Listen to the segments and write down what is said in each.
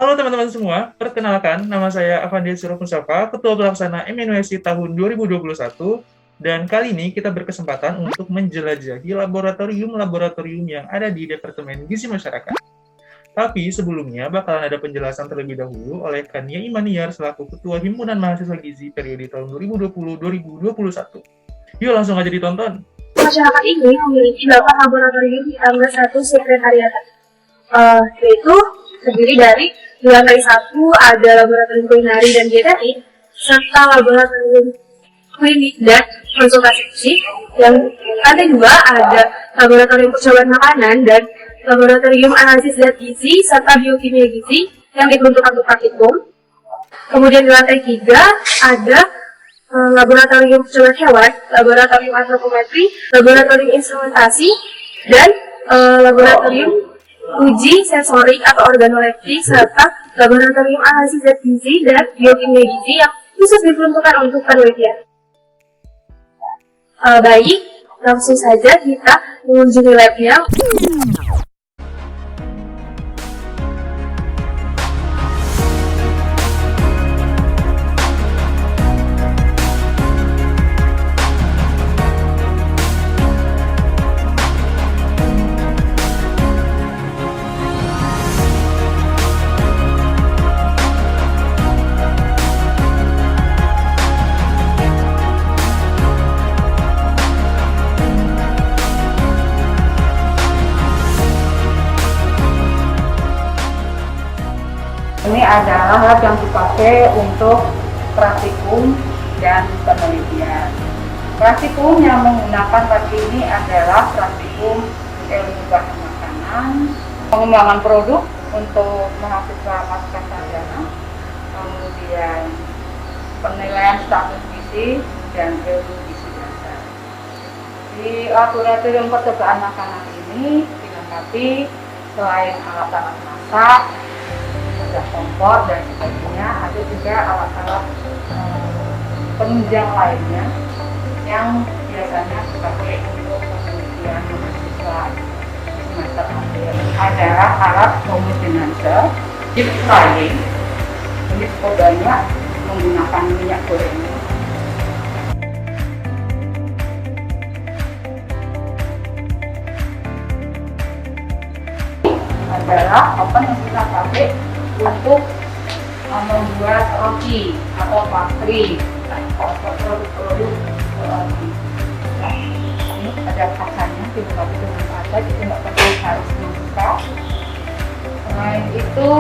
Halo teman-teman semua, perkenalkan nama saya Avandi Surya Mustafa, Ketua Pelaksana MNUSI tahun 2021, dan kali ini kita berkesempatan untuk menjelajahi laboratorium-laboratorium yang ada di Departemen Gizi Masyarakat. Tapi sebelumnya bakalan ada penjelasan terlebih dahulu oleh Kania Imaniar selaku Ketua Himpunan Mahasiswa Gizi periode tahun 2020-2021. Yuk langsung aja ditonton. Masyarakat ini memiliki 8 laboratorium ditambah 1 sekretariat, yaitu terdiri dari di lantai 1 ada laboratorium kulinari dan dietetik, serta laboratorium klinik dan konsultasi fisik. Yang lantai 2 ada laboratorium percobaan makanan dan laboratorium analisis zat gizi serta biokimia gizi yang diperuntukkan untuk praktikum. Kemudian di lantai 3 ada laboratorium percobaan hewan, laboratorium antropometri, laboratorium instrumentasi, dan laboratorium uji sensorik atau organoleptik, serta laboratorium analisis zat gizi dan biokimia gizi yang khusus diperuntukkan untuk penelitian. Baik, langsung saja kita mengunjungi labnya. Ini adalah lab yang dipakai untuk praktikum dan penelitian. Praktikum yang menggunakan lab ini adalah praktikum ilmu bahan makanan, pengembangan produk untuk mahasiswa pasca sarjana, kemudian penilaian status gizi dan ilmu gizi dasar. Di laboratorium percobaan makanan ini dilengkapi selain alat-alat masak, ada kompor dan sebagainya, ada juga alat-alat penunjang lainnya yang biasanya dipakai untuk penelitian mahasiswa semester akhir. Adalah alat homogenase, deep frying, ini cukup banyak menggunakan minyak goreng. Adalah oven yang kita pakai untuk membuat roti atau pastry atau produk-produk roti. Ini ada kacanya, dilengkapi dengan kaca, jadi nggak perlu harus dibuka. Selain itu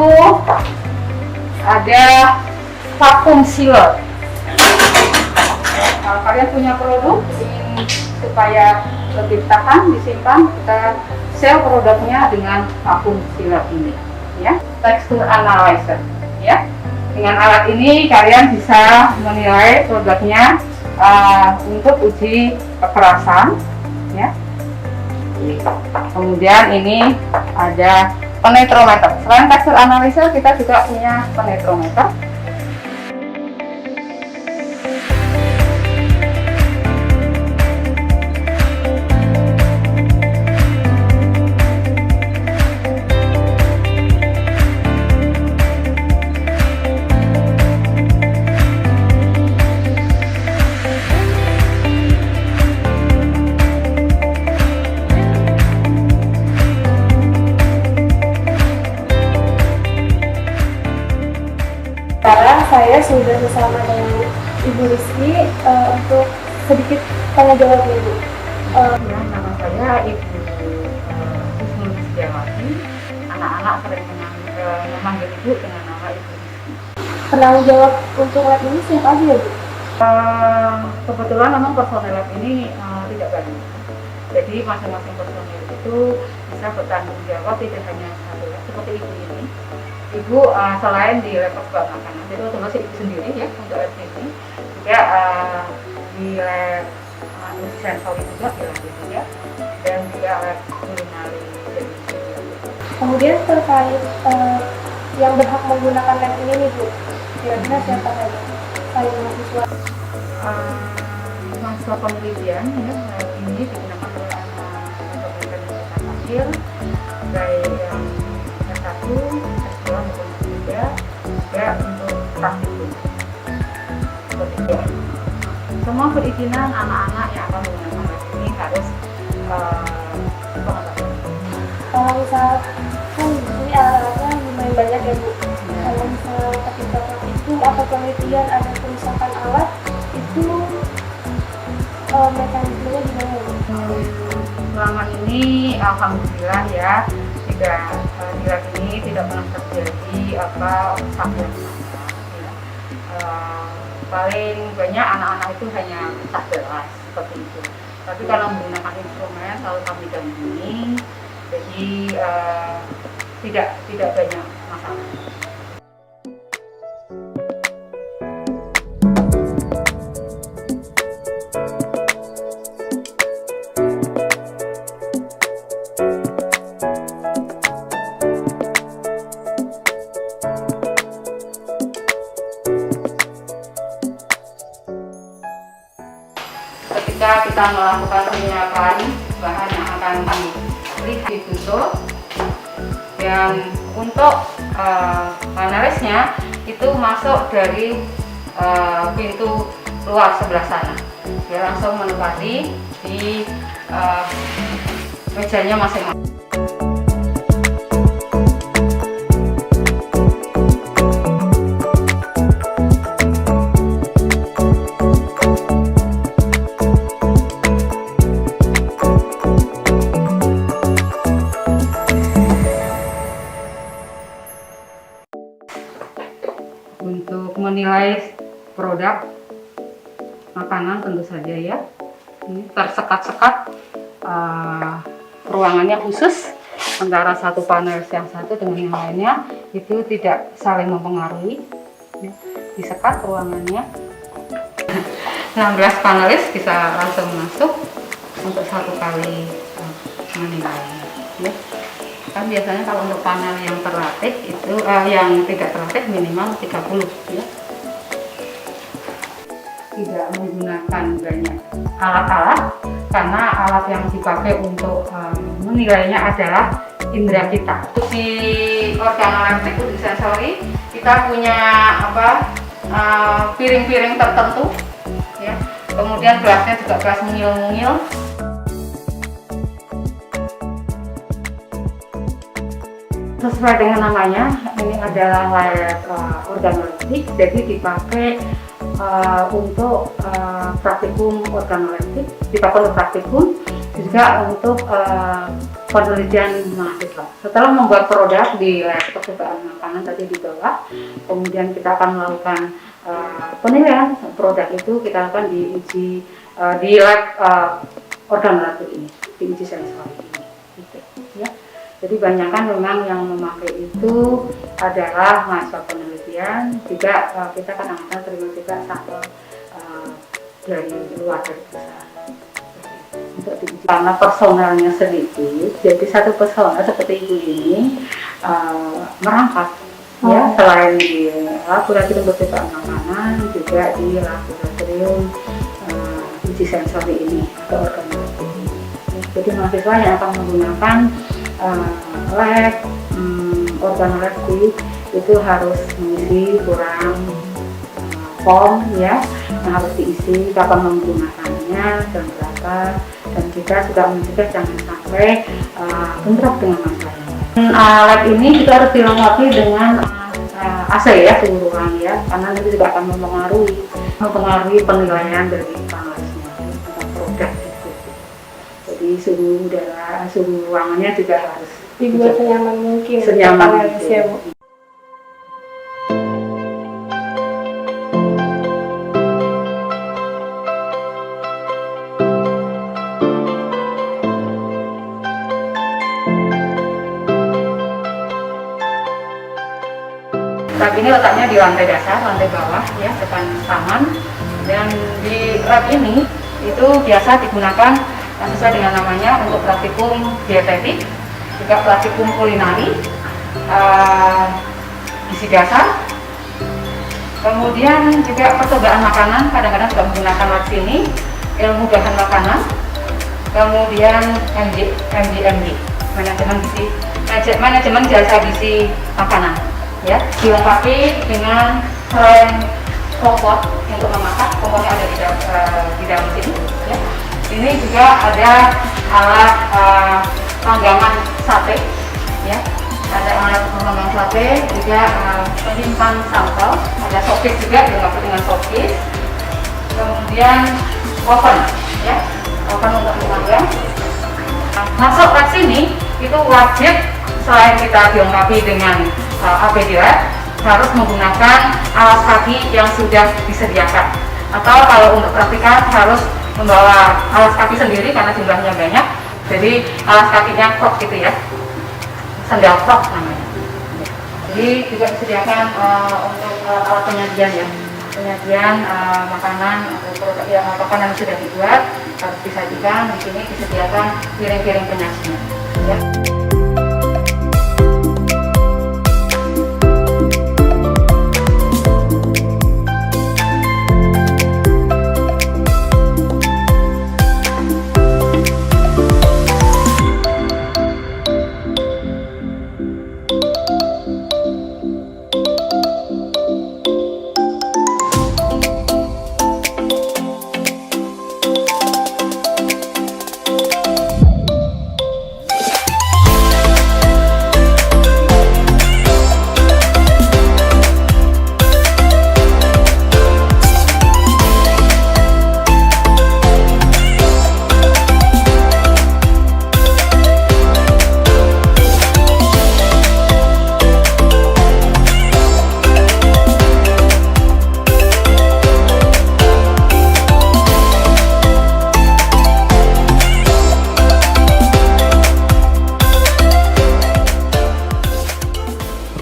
ada vacuum sealer. Kalau kalian punya produk ingin supaya lebih tahan disimpan, kita seal produknya dengan vacuum sealer ini. Ya, tekstur analyzer. Ya, dengan alat ini kalian bisa menilai produknya untuk uji kekerasan. Ya. Kemudian ini ada penetrometer. Selain tekstur analyzer, kita juga punya penetrometer. Sekarang saya sudah bersama dengan Ibu Rizky untuk sedikit tanya jawab Ibu. Nama saya Ibu Husnul Setiawati. Anak-anak sering memanggil Ibu dengan nama Ibu Rizky. Penanggung jawab untuk lab ini siapa aja ya Bu? Kebetulan memang personel lab ini tidak banyak. Jadi masing-masing personel itu bisa bertanggung jawab, tidak hanya satu lab seperti Ibu ini. Ibu selain di lab percobaan makanan, itu otomatis Ibu sendiri ya untuk lab ini, juga di lab uji sensori juga dilanjut ya, dan juga lab kulinari. Kemudian terkait yang berhak menggunakan lab ini nih Bu, kira-kira siapa saja? Selain mahasiswa? Mahasiswa penelitian ya, lab ini digunakan oleh anak penelitian akhir, baik yang S1, S2 maupun S3, kemungkinan anak-anak yang akan menggunakan lab ini harus pengetahuan. Kalau misal kan ini alatnya lumayan banyak ya Bu. Kalau misal ketika itu atau penelitian ada kerusakan alat itu mekanismenya gimana Bu? Selama ini alhamdulillah ya tidak di lab ini tidak pernah terjadi rusak yang besar, ya. Paling banyak anak-anak itu hanya pecah gelas seperti itu. Tapi kalau menggunakan instrumen selalu kami dampingi, jadi tidak banyak masalah. Ketika kita melakukan penyiapan bahan yang akan ditutup, dan untuk panelisnya itu masuk dari pintu luar sebelah sana, dia langsung menempati di mejanya masing-masing. Untuk menilai produk makanan tentu saja ya, ini tersekat-sekat, ruangannya khusus antara satu panelis yang satu dengan yang lainnya itu tidak saling mempengaruhi, ya. Disekat ruangannya. 16 panelis bisa langsung masuk untuk satu kali menilai, ya. Kan biasanya kalau untuk panel yang terlatih itu yang tidak terlatih minimal 30 ya. Tidak menggunakan banyak alat-alat karena alat yang dipakai untuk menilainya adalah indera kita. Di organoleptik di sensori kita punya piring-piring tertentu ya. Kemudian gelasnya juga gelas mungil-mungil. Sesuai dengan namanya, ini adalah lab organoleptik, jadi dipakai untuk praktikum organoleptik, dipakai untuk praktikum juga untuk penelitian mahasiswa. Setelah membuat produk di lab kesukaan makanan tadi di bawah, kemudian kita akan melakukan penilaian produk itu, kita akan diuji di lab organoleptik ini, diuji sensori ini, gitu, ya. Jadi banyakkan memang yang memakai itu adalah mahasiswa penelitian, juga kita kadang-kadang terima juga sampel dari luar dari perusahaan. Untuk diuji. Karena personelnya sedikit, jadi satu personel seperti ibu ini merangkap, ya, selain di laboratorium kesukaan makanan, juga di laboratorium uji sensori ini atau organoleptik ini. Jadi mahasiswa yang akan menggunakan lab organoleptik itu harus mengisi kurang form ya, yang harus diisi kapan menggunakannya, jam berapa, dan kita juga mencegah jangan sampai bentrok dengan masalah. Lab ini juga harus dilengkapi dengan AC ya, suhu ruang ya, karena itu juga akan mempengaruhi penilaian dari panasnya tentang produk itu. Jadi suhu udara, suhu ruangannya juga harus dibuat senyaman mungkin. Senyaman mungkin. Lab ini letaknya di lantai dasar, lantai bawah ya, depan taman. Dan di lab ini itu biasa digunakan sesuai dengan namanya untuk praktikum dietetik, juga praktikum kulinari, gizi dasar, kemudian juga percobaan makanan, kadang-kadang juga menggunakan lab sini, ilmu bahan makanan, kemudian MD, manajemen jasa gizi makanan, ya, dilengkapi dengan selain kompor untuk memasak. Kompornya ada di dalam sini. Ya. Ini juga ada alat panggangan sate. Ya. Ada alat panggangan sate, juga penyimpan sampel. Ada sokis juga dilengkapi dengan sokis. Kemudian oven, ya, oven untuk memanggang. Masuk ke sini itu wajib selain kita dilengkapi dengan APD Lab, harus menggunakan alas kaki yang sudah disediakan. Atau kalau untuk praktikal harus membawa alas kaki sendiri karena jumlahnya banyak. Jadi alas kakinya crop gitu ya, sandal crop namanya. Jadi juga disediakan untuk alat penyajian ya, penyajian makanan atau produk ya, makanan yang sudah dibuat harus disajikan. Di sini disediakan piring-piring penyajian. Ya.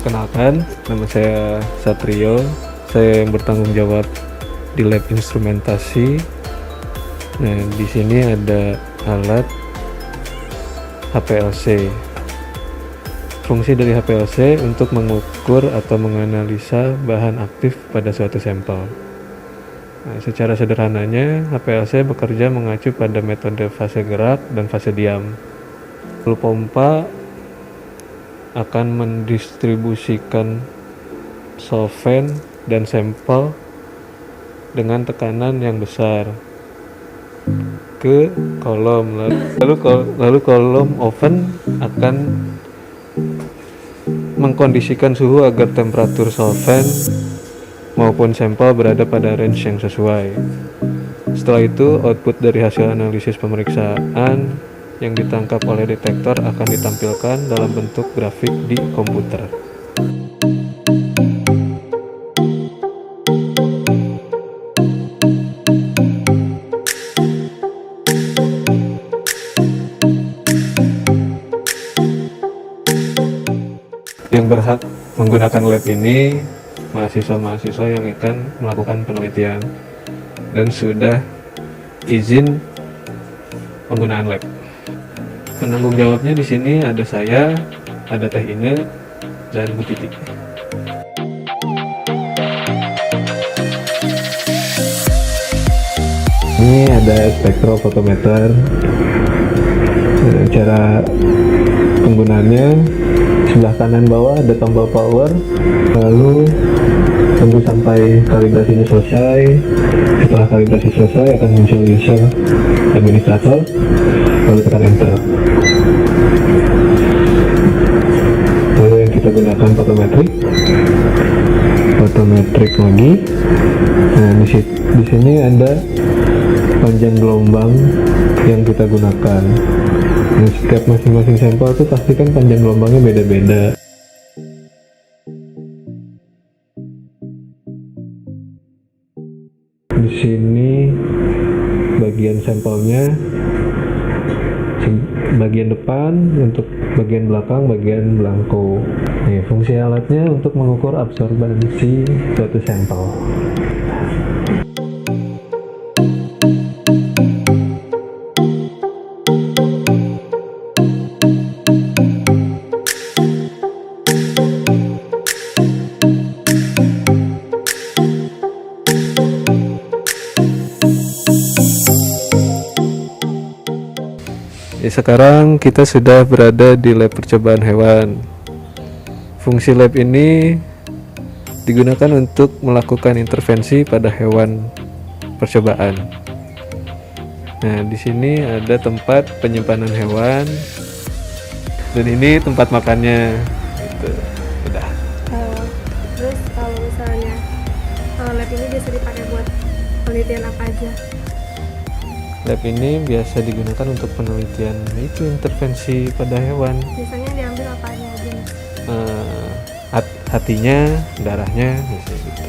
Perkenalkan, nama saya Satrio. Saya yang bertanggung jawab di lab instrumentasi. Nah, di sini ada alat HPLC. Fungsi dari HPLC untuk mengukur atau menganalisa bahan aktif pada suatu sampel. Nah, secara sederhananya, HPLC bekerja mengacu pada metode fase gerak dan fase diam. Lalu pompa akan mendistribusikan solvent dan sampel dengan tekanan yang besar ke kolom, lalu kolom oven akan mengkondisikan suhu agar temperatur solvent maupun sampel berada pada range yang sesuai. Setelah itu, output dari hasil analisis pemeriksaan yang ditangkap oleh detektor akan ditampilkan dalam bentuk grafik di komputer. Yang berhak menggunakan lab ini mahasiswa-mahasiswa yang akan melakukan penelitian dan sudah izin penggunaan lab. Penanggung jawabnya di sini ada saya, ada Teh Ine, dan Bu Titi. Ini ada spektrofotometer. Cara penggunaannya, sebelah kanan bawah ada tombol power, lalu tunggu sampai kalibrasinya selesai. Setelah kalibrasi selesai akan muncul user administrator, lalu tekan enter. Lalu yang kita gunakan fotometrik lagi. Nah, di sini ada panjang gelombang yang kita gunakan. Nah, setiap masing-masing sampel itu pastikan panjang gelombangnya beda-beda. Di sini bagian sampelnya, bagian depan untuk bagian belakang, bagian belangko. Nih, fungsi alatnya untuk mengukur absorbansi suatu sampel. Sekarang kita sudah berada di lab percobaan hewan. Fungsi lab ini digunakan untuk melakukan intervensi pada hewan percobaan. Nah, di sini ada tempat penyimpanan hewan dan ini tempat makannya. Gitu. Udah. Terus kalau misalnya lab ini biasa dipakai buat penelitian apa aja? Lab ini biasa digunakan untuk penelitian itu intervensi pada hewan. Biasanya diambil apa aja? Hatinya, darahnya, misalnya gitu.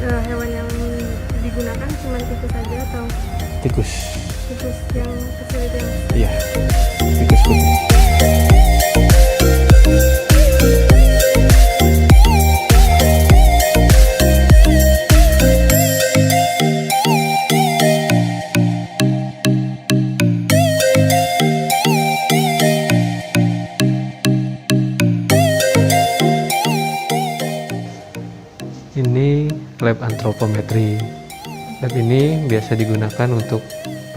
Hewan yang digunakan cuma tikus saja atau Tikus. tikus yang kecil itu yang Iya. Tikus putih. Ini lab antropometri. Lab ini biasa digunakan untuk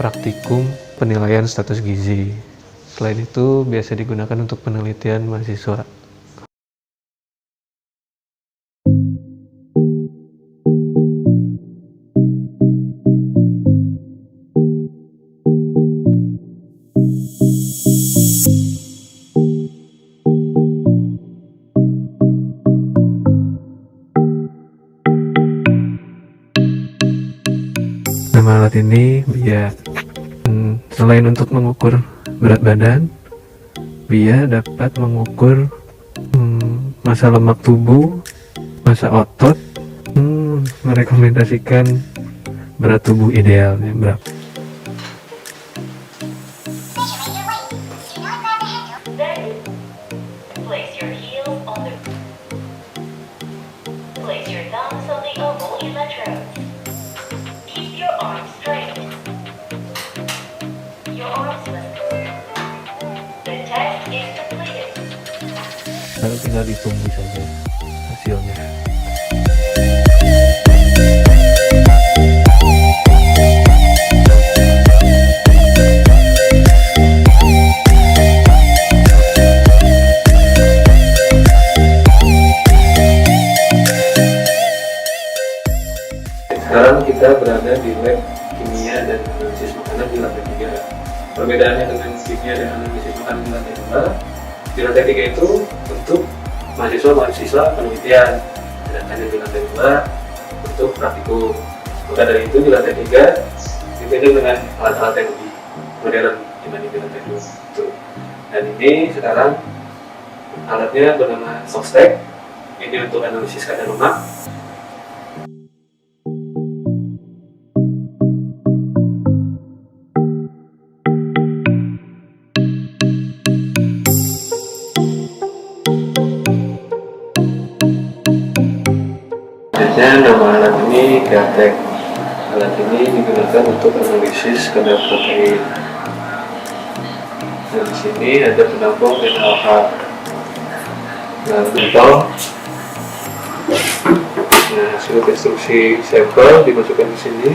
praktikum penilaian status gizi. Selain itu, biasa digunakan untuk penelitian mahasiswa. Nama alat ini selain untuk mengukur berat badan, dia dapat mengukur massa lemak tubuh, massa otot, merekomendasikan berat tubuh idealnya berapa. Place your heels on the. Place your thumbs on the oval electrodes. Keep your arms straight. Your arms must. The test is completed. Sekarang tinggal ditunggu saja hasilnya. Sekarang kita berada di lab kimia dan analisis makanan di lantai 3. Perbedaannya dengan kimia dan analisis makanan di lantai 2, di lantai 3 itu untuk mahasiswa penelitian, sedangkan di lantai 2 untuk praktikum. Maka dari itu di lantai 3 dipenuhi dengan alat-alat yang lebih modern dibanding di lantai 2 itu. Dan ini sekarang alatnya bernama SoftStack. Ini untuk analisis kadar lemak. Nama alat ini GATEC. Alat ini digunakan untuk analisis kadar protein. Dan di sini ada penampung NaOH. Nah, bentol. Nah, hasil konstruksi sampel dimasukkan di sini.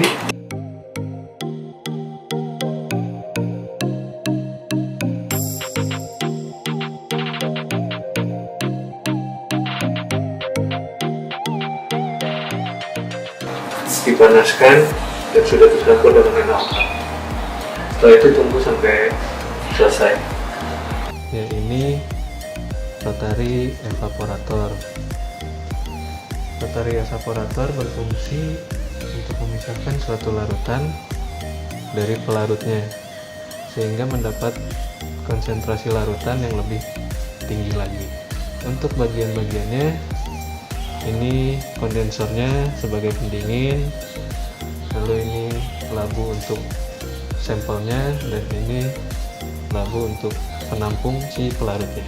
Dipanaskan dan sudah tercampur dengan NaOH. Setelah itu tunggu sampai selesai. Ya, ini rotary evaporator. Rotary evaporator berfungsi untuk memisahkan suatu larutan dari pelarutnya sehingga mendapat konsentrasi larutan yang lebih tinggi lagi. Untuk bagian-bagiannya, ini kondensornya sebagai pendingin, lalu ini labu untuk sampelnya, dan ini labu untuk penampung si pelarutnya.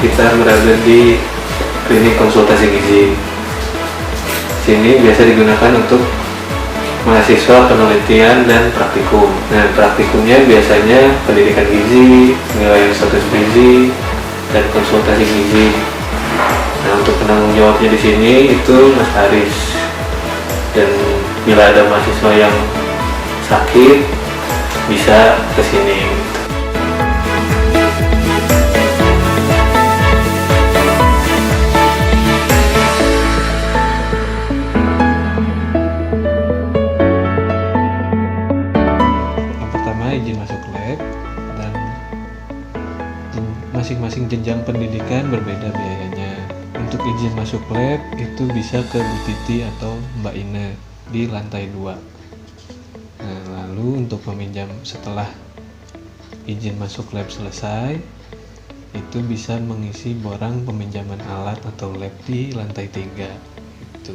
kita berada di klinik konsultasi gizi. Sini biasa digunakan untuk mahasiswa penelitian dan praktikum. Nah, praktikumnya biasanya pendidikan gizi, penilaian status gizi, dan konsultasi gizi. Nah, untuk penanggung jawabnya di sini itu Mas Haris. Dan bila ada mahasiswa yang sakit, bisa ke sini. Izin masuk lab, dan masing-masing jenjang pendidikan berbeda biayanya. Untuk izin masuk lab itu bisa ke Bu Titi atau Mbak Ina di lantai 2. Nah, lalu untuk meminjam setelah izin masuk lab selesai, itu bisa mengisi borang peminjaman alat atau lab di lantai 3 itu.